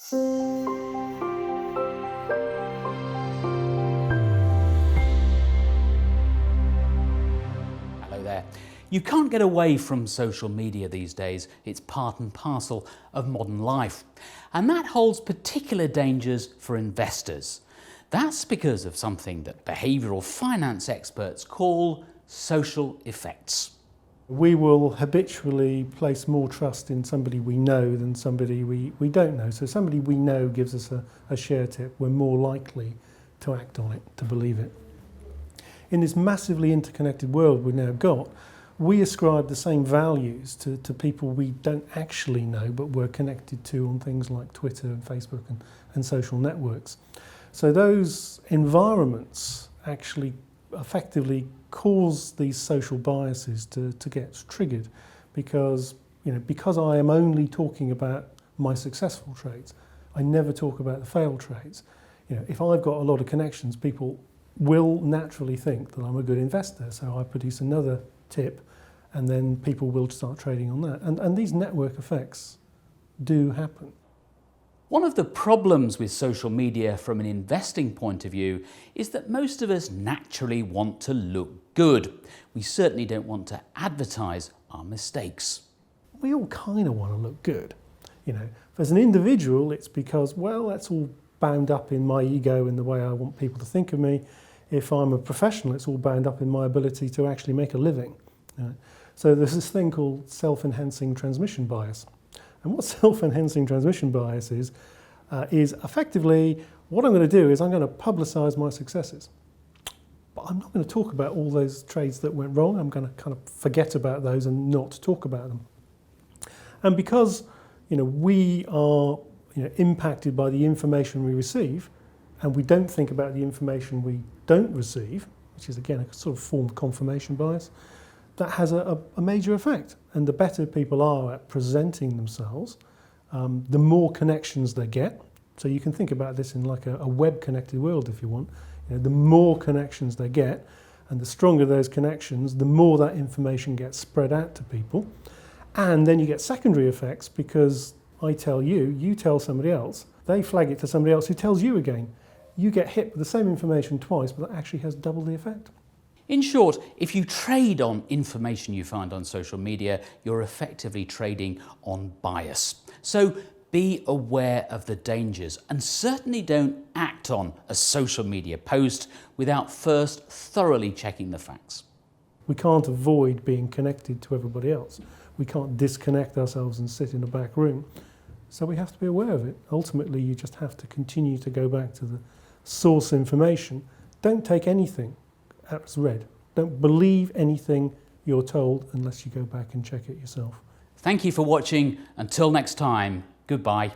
Hello there. You can't get away from social media these days. It's part and parcel of modern life. And that holds particular dangers for investors. That's because of something that behavioural finance experts call social effects. We will habitually place more trust in somebody we know than somebody we don't know. So somebody we know gives us a share tip, we're more likely to act on it, to believe it. In this massively interconnected world we've now got, we ascribe the same values to people we don't actually know but we're connected to on things like Twitter and Facebook and social networks. So those environments actually effectively cause these social biases to get triggered because I am only talking about my successful trades. I never talk about the failed trades. If I've got a lot of connections, people will naturally think that I'm a good investor. So I produce another tip and then people will start trading on that. And these network effects do happen. One of the problems with social media from an investing point of view is that most of us naturally want to look good. We certainly don't want to advertise our mistakes. We all kind of want to look good. As an individual, it's because, well, that's all bound up in my ego and the way I want people to think of me. If I'm a professional, it's all bound up in my ability to actually make a living. So there's this thing called self-enhancing transmission bias. And what self-enhancing transmission bias is effectively what I'm going to do is I'm going to publicise my successes. But I'm not going to talk about all those trades that went wrong. I'm going to kind of forget about those and not talk about them. And because we are impacted by the information we receive, and we don't think about the information we don't receive, which is again a sort of form of confirmation bias, that has a major effect. And the better people are at presenting themselves, the more connections they get. So you can think about this in like a web-connected world if you want. The more connections they get, and the stronger those connections, the more that information gets spread out to people. And then you get secondary effects because I tell you, you tell somebody else, they flag it to somebody else who tells you again. You get hit with the same information twice, but that actually has double the effect. In short, if you trade on information you find on social media, you're effectively trading on bias. So be aware of the dangers and certainly don't act on a social media post without first thoroughly checking the facts. We can't avoid being connected to everybody else. We can't disconnect ourselves and sit in a back room. So we have to be aware of it. Ultimately, you just have to continue to go back to the source information. Don't take anything as read. Don't believe anything you're told unless you go back and check it yourself. Thank you for watching. Until next time, goodbye.